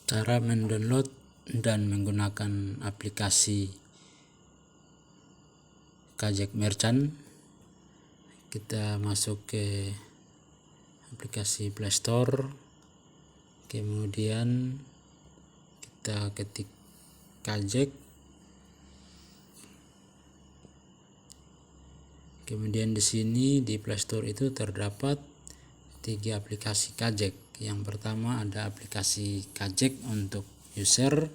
Cara mendownload dan menggunakan aplikasi Kajek Merchant. Kita masuk ke aplikasi Play Store, kemudian kita ketik Kajek, kemudian di sini di Play Store itu terdapat 3 aplikasi Kajek. Yang pertama ada aplikasi Kajek untuk user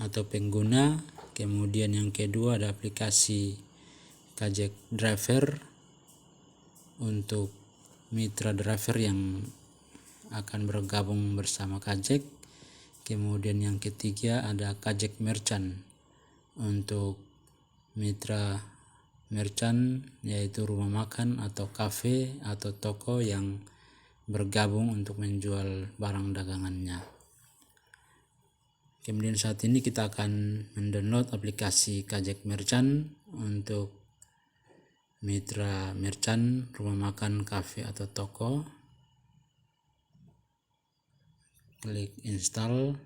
atau pengguna, kemudian yang kedua ada aplikasi Kajek Driver untuk mitra driver yang akan bergabung bersama Kajek, kemudian yang ketiga ada Kajek Merchant untuk mitra merchant, yaitu rumah makan atau kafe atau toko yang bergabung untuk menjual barang dagangannya. Kemudian saat ini kita akan mendownload aplikasi Kajek Merchant untuk mitra merchant, rumah makan, kafe atau toko. Klik install.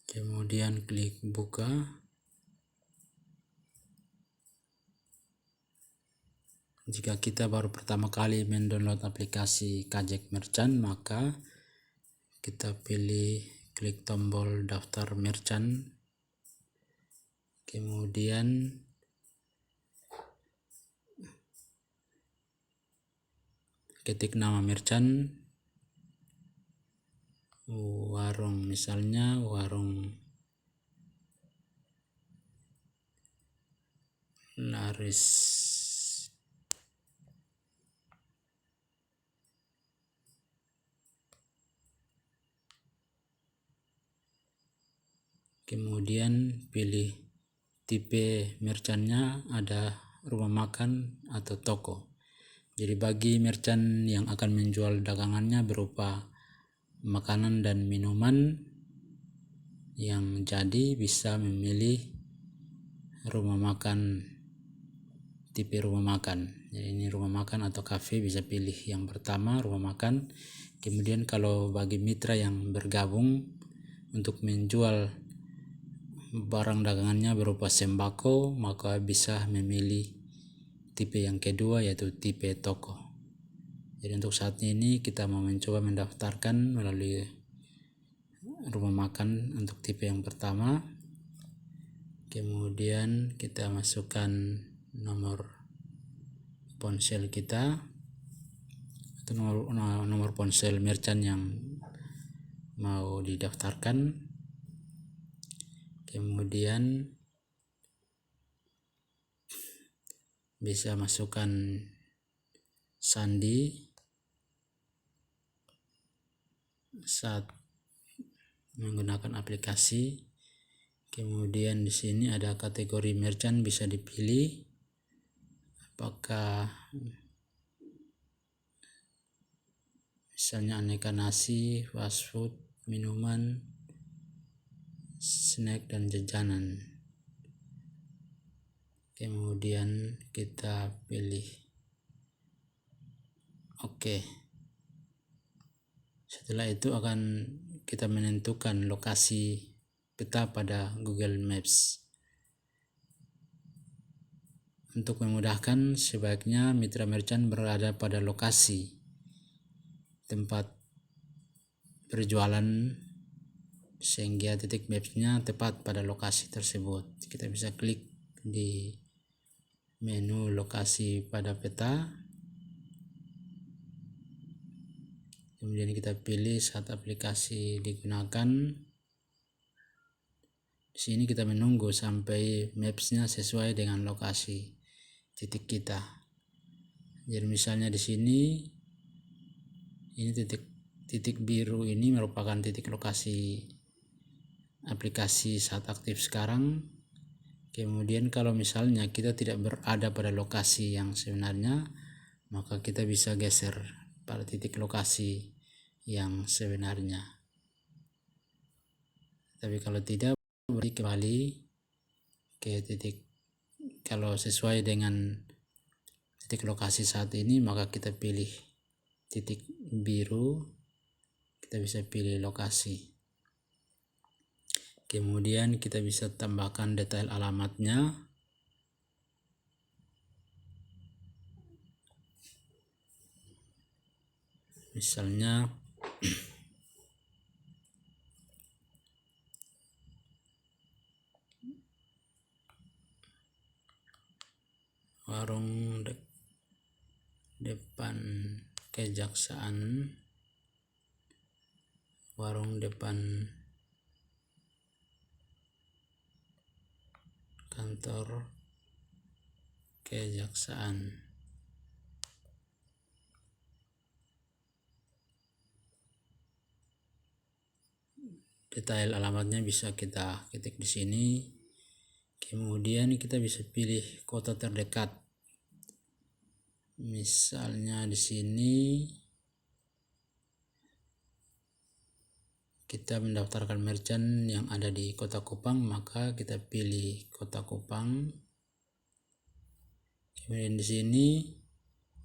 Kemudian klik buka. Jika kita baru pertama kali mendownload aplikasi Kajek Merchant, maka kita pilih klik tombol daftar merchant, kemudian ketik nama merchant, warung, misalnya warung laris. Kemudian pilih tipe merchantnya, ada rumah makan atau toko. Jadi bagi merchant yang akan menjual dagangannya berupa makanan dan minuman, yang jadi bisa memilih rumah makan, tipe rumah makan. Jadi ini rumah makan atau kafe, bisa pilih yang pertama rumah makan. Kemudian kalau bagi mitra yang bergabung untuk menjual barang dagangannya berupa sembako, maka bisa memilih tipe yang kedua, yaitu tipe toko. Jadi untuk saat ini kita mau mencoba mendaftarkan melalui rumah makan untuk tipe yang pertama. Kemudian kita masukkan nomor ponsel kita atau nomor ponsel merchant yang mau didaftarkan. Kemudian bisa masukkan sandi saat menggunakan aplikasi. Kemudian di sini ada kategori merchant, bisa dipilih apakah misalnya aneka nasi, fast food, minuman, snack dan jajanan. Kemudian kita pilih oke. Setelah itu akan kita menentukan lokasi peta pada Google Maps. Untuk memudahkan, sebaiknya mitra merchant berada pada lokasi tempat berjualan sehingga titik mapsnya tepat pada lokasi tersebut. Kita bisa klik di menu lokasi pada peta, kemudian kita pilih saat aplikasi digunakan. Di sini kita menunggu sampai mapsnya sesuai dengan lokasi titik kita. Jadi misalnya di sini ini titik biru ini merupakan titik lokasi aplikasi saat aktif sekarang. Kemudian kalau misalnya kita tidak berada pada lokasi yang sebenarnya, maka kita bisa geser pada titik lokasi yang sebenarnya. Tapi kalau tidak, berarti kembali ke titik, kalau sesuai dengan titik lokasi saat ini, maka kita pilih titik biru, kita bisa pilih lokasi. Kemudian kita bisa tambahkan detail alamatnya. Misalnya warung depan kejaksaan, warung depan kantor kejaksaan. Detail alamatnya bisa kita ketik di sini. Kemudian kita bisa pilih kota terdekat. Misalnya di sini kita mendaftarkan merchant yang ada di Kota Kupang, maka kita pilih Kota Kupang. Kemudian di sini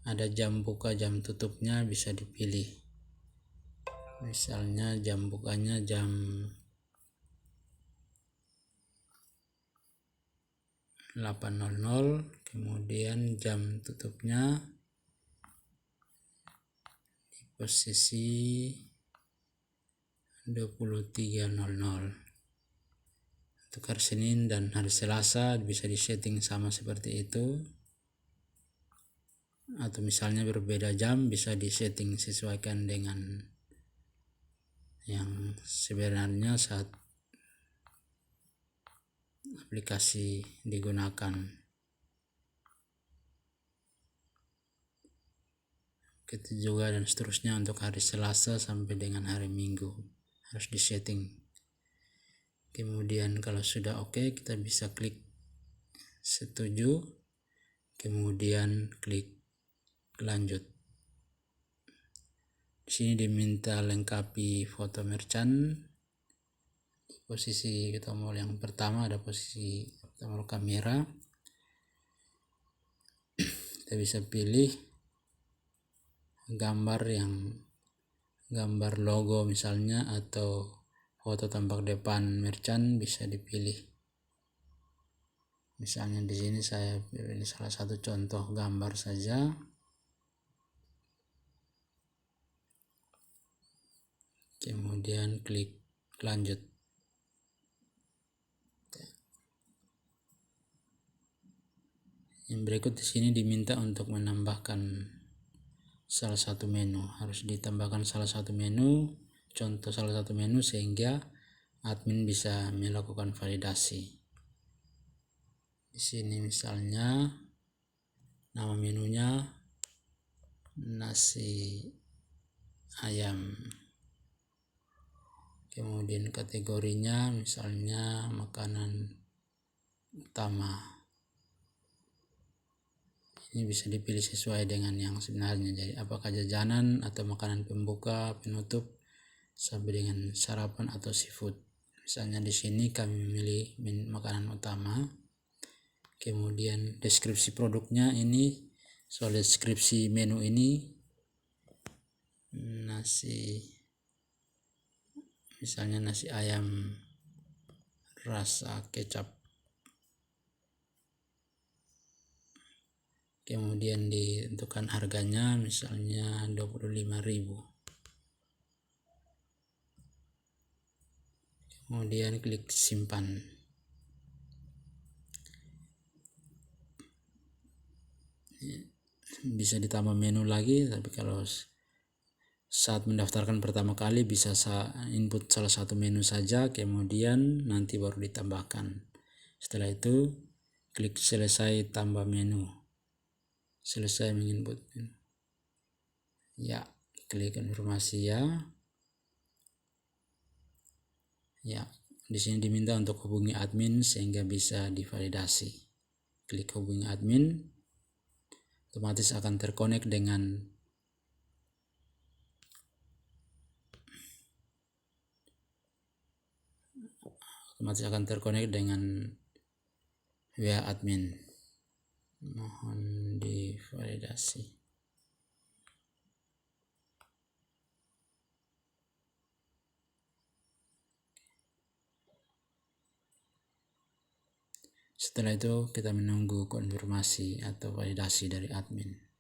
ada jam buka jam tutupnya, bisa dipilih. Misalnya jam bukanya jam 8.00, kemudian jam tutupnya di posisi 23.00. Untuk hari Senin dan hari Selasa bisa disetting sama seperti itu, atau misalnya berbeda jam bisa disetting sesuaikan dengan yang sebenarnya saat aplikasi digunakan. Begitu juga dan seterusnya untuk hari Selasa sampai dengan hari Minggu harus disetting. Kemudian kalau sudah oke, kita bisa klik setuju, kemudian klik lanjut. Di sini diminta lengkapi foto merchant. Di posisi tombol yang pertama ada posisi tombol kamera. Kita bisa pilih gambar logo misalnya, atau foto tampak depan merchant bisa dipilih. Misalnya di sini saya pilih salah satu contoh gambar saja. Kemudian klik lanjut. Yang berikut di sini diminta untuk menambahkan salah satu menu. Harus ditambahkan salah satu menu, contoh salah satu menu, sehingga admin bisa melakukan validasi. Di sini misalnya nama menunya nasi ayam. Kemudian kategorinya misalnya makanan utama. Ini bisa dipilih sesuai dengan yang sebenarnya. Jadi apakah jajanan atau makanan pembuka, penutup, sampai dengan sarapan atau seafood. Misalnya di sini kami memilih makanan utama. Kemudian deskripsi produknya ini, soal deskripsi menu ini misalnya nasi ayam rasa kecap. Kemudian ditentukan harganya misalnya 25.000. Kemudian klik simpan. Bisa ditambah menu lagi, tapi kalau saat mendaftarkan pertama kali bisa input salah satu menu saja, kemudian nanti baru ditambahkan. Setelah itu klik selesai tambah menu. Selesai menginput menu. Ya, klik konfirmasi ya. Ya, di sini diminta untuk hubungi admin sehingga bisa divalidasi. Klik hubungi admin. otomatis akan terkonek dengan WA admin. Mohon divalidasi. Setelah itu kita menunggu konfirmasi atau validasi dari admin.